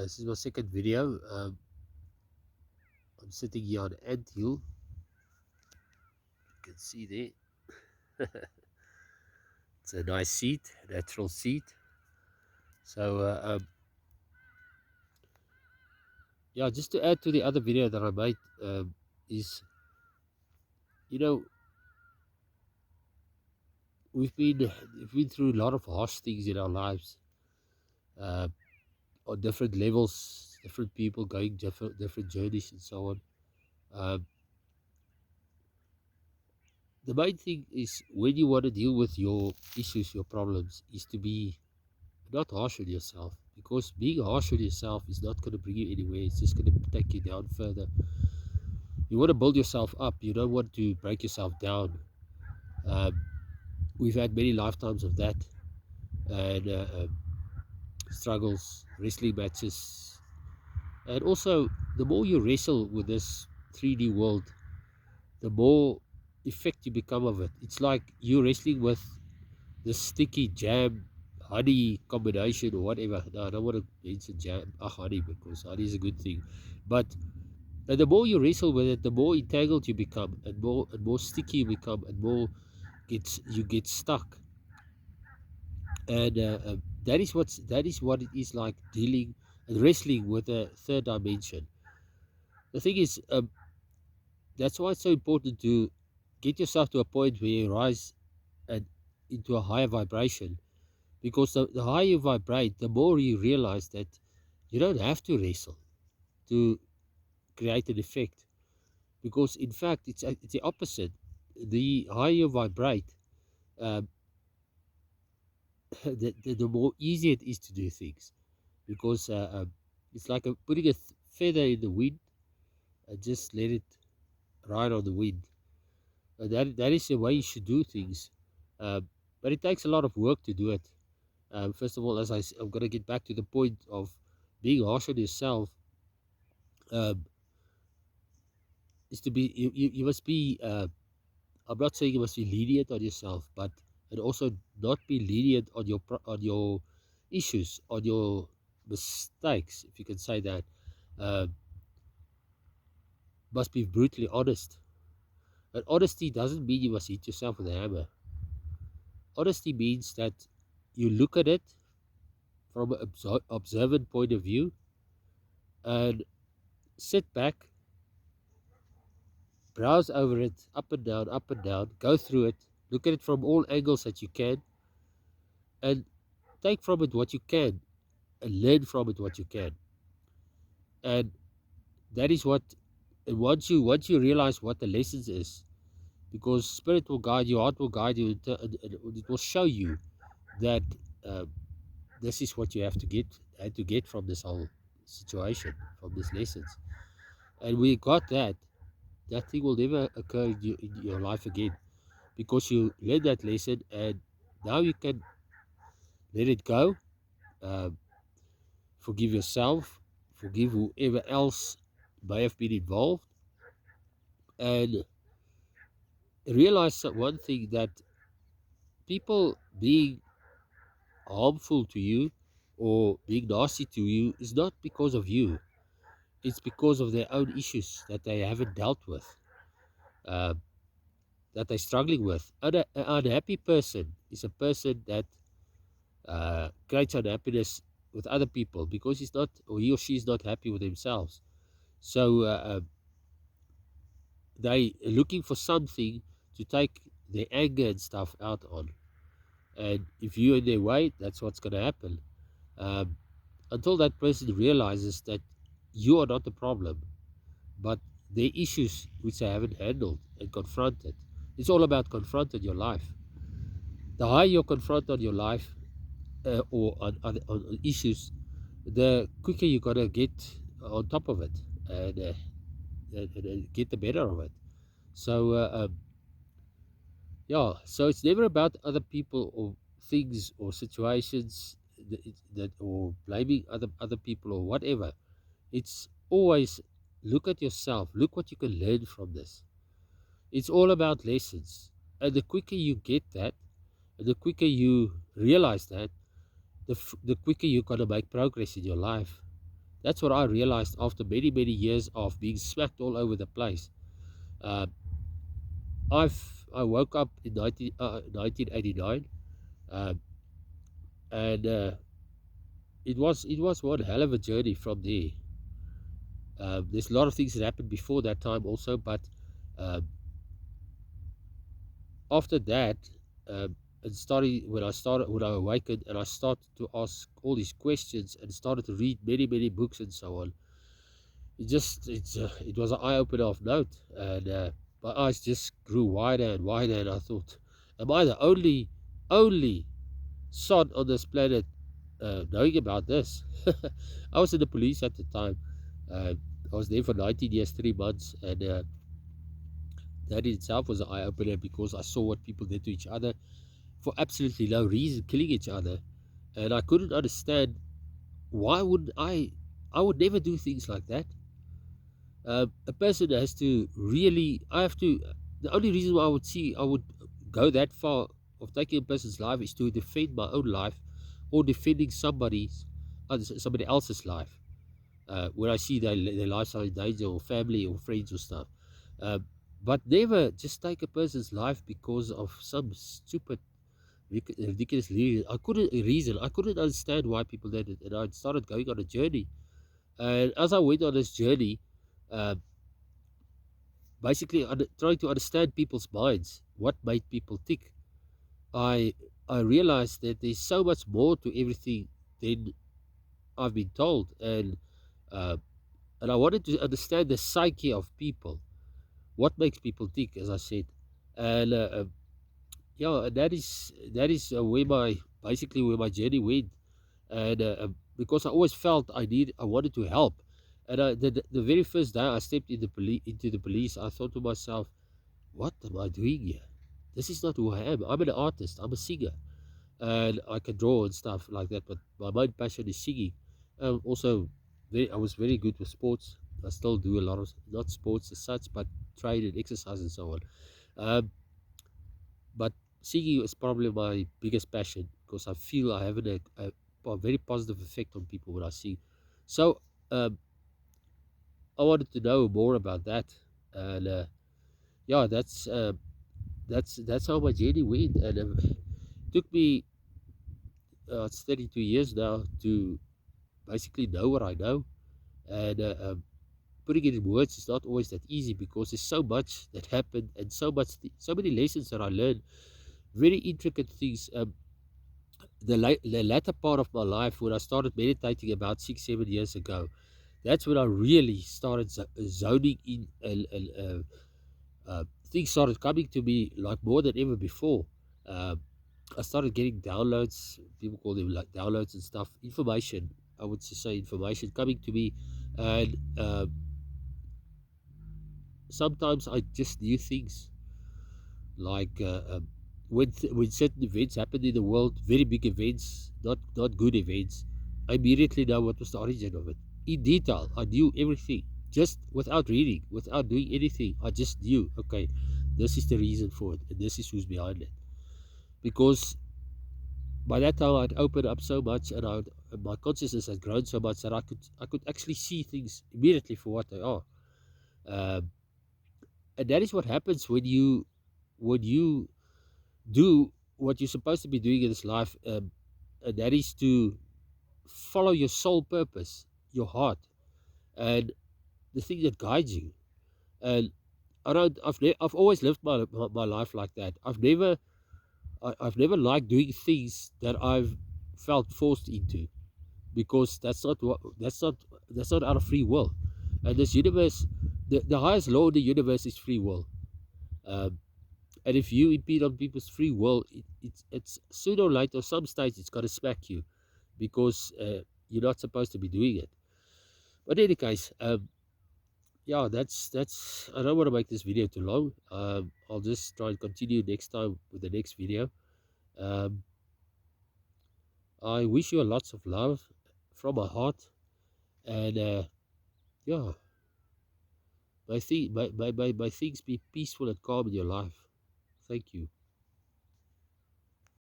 This is my second video. I'm sitting here on Anthill. You can see there. It's a nice seat, natural seat. So, yeah, just to add to the other video that I made, is, you know, we've been through a lot of harsh things in our lives, uh, on different levels, different people going different journeys and so on. Um, the main thing is when you want to deal with your issues, your problems, is to be not harsh on yourself, because being harsh on yourself is not going to bring you anywhere. It's just going to take you down further. You want to build yourself up. You don't want to break yourself down. Um, we've had many lifetimes of that, and struggles, wrestling matches, and also the more you wrestle with this 3D world, the more effect you become of it. It's like you wrestling with the sticky jam honey combination or whatever. No, I don't want to mention jam honey, because honey is a good thing, but the more you wrestle with it, the more entangled you become, and more sticky you become, and more you get stuck. And that is what it is like dealing and wrestling with a third dimension. The thing is, that's why it's so important to get yourself to a point where you rise and into a higher vibration, because the higher you vibrate, the more you realize that you don't have to wrestle to create an effect, because in fact it's the opposite. The higher you vibrate, uh, the more easier it is to do things, because it's like putting a feather in the wind and just let it ride on the wind. That is the way you should do things, uh, but it takes a lot of work to do it. First of all, I'm going to get back to the point of being harsh on yourself. Um, is to be you must be. I'm not saying you must be lenient on yourself, but and also not be lenient on on your issues, on your mistakes, if you can say that. Uh, must be brutally honest. And honesty doesn't mean you must hit yourself with a hammer. Honesty means that you look at it from an observant point of view and sit back, browse over it up and down, go through it, look at it from all angles that you can, and take from it what you can and learn from it what you can. And that is what, and once you realize what the lessons is, because spirit will guide you, heart will guide you, and it will show you that uh, this is what you had to get from this whole situation, from these lessons. And we got that. That thing will never occur in your life again, because you learned that lesson, and now you can let it go. Um, Forgive yourself, forgive whoever else may have been involved, and realize that one thing, that people being harmful to you or being nasty to you is not because of you. It's because of their own issues that they haven't dealt with, uh, that they're struggling with. An unhappy person is a person that creates unhappiness with other people, because he's not, or he or she is not happy with themselves. So they are looking for something to take their anger and stuff out on. And if you're in their way, that's what's going to happen. Um, until that person realizes that you are not the problem, but their issues which they haven't handled and confronted. It's all about confronting your life. The higher you confront on your life, or on issues, the quicker you're going to get on top of it, and, and get the better of it. So, yeah, so it's never about other people or things or situations or blaming other people or whatever. It's always look at yourself, look what you can learn from this. It's all about lessons. And the quicker you get that, and the quicker you realize that, the quicker you're going to make progress in your life. That's what I realized after many, many years of being smacked all over the place. Uh, I woke up in 1989, uh, and it was one hell of a journey from there. There's a lot of things that happened before that time also, but uh, after that, and starting when I awakened and I started to ask all these questions and started to read many, many books and so on. It was an eye opener of note, and my eyes just grew wider and wider, and I thought, am I the only son on this planet knowing about this? I was in the police at the time. uh, I was there for 19 years 3 months, and that in itself was an eye opener because I saw what people did to each other for absolutely no reason, killing each other. And I couldn't understand, why would I would never do things like that. A person has to really, I have to, the only reason why I would go that far of taking a person's life is to defend my own life, or defending somebody else's life, when I see their lives are in danger, or family or friends or stuff. uh, but never just take a person's life because of some stupid, ridiculous reason. I couldn't understand why people did it, and I started going on a journey. And as I went on this journey, uh, basically trying to understand people's minds, what made people tick, I I realized that there's so much more to everything than I've been told, uh, and I wanted to understand the psyche of people, what makes people tick, as I said. And yeah, that is where my basically where my journey went. And because I always felt I wanted to help. And the very first day I stepped into the police, I thought to myself, what am I doing here? This is not who I am. I'm an artist. I'm a singer, and I can draw and stuff like that. But my main passion is singing. Also, I was very good with sports. I still do a lot of, not sports as such, but train and exercise and so on. Um, but singing is probably my biggest passion because I feel I have a very positive effect on people when I sing. So um, I wanted to know more about that, and yeah, that's how my journey went. And it took me it's 32 years now to basically know what I know, and putting it in words is not always that easy because there's so much that happened and so many lessons that I learned, very intricate things. The latter part of my life, when I started meditating about 6 7 years ago, that's when I really started zoning in, things started coming to me like more than ever before. Uh, I started getting downloads. People call them like downloads and stuff. Information, I would just say, information coming to me, and sometimes I just knew things like when certain events happened in the world, very big events, not good events. I immediately know what was the origin of it in detail. I knew everything just without reading, without doing anything. I just knew, okay, this is the reason for it, and this is who's behind it. Because by that time I'd opened up so much, and my consciousness had grown so much that I could actually see things immediately for what they are. Um, and that is what happens when you do what you're supposed to be doing in this life, and that is to follow your soul purpose, your heart, and the thing that guides you. And I've always lived my life like that. I've never liked doing things that I've felt forced into, because that's not out of free will. And this universe, the highest law in the universe is free will. Um, and if you impede on people's free will, it's sooner or later, some stage, it's got to smack you, because you're not supposed to be doing it. But in any case, yeah, that's. I don't want to make this video too long. I'll just try and continue next time with the next video. Um, I wish you lots of love from my heart, and yeah, may things be peaceful and calm in your life. Thank you.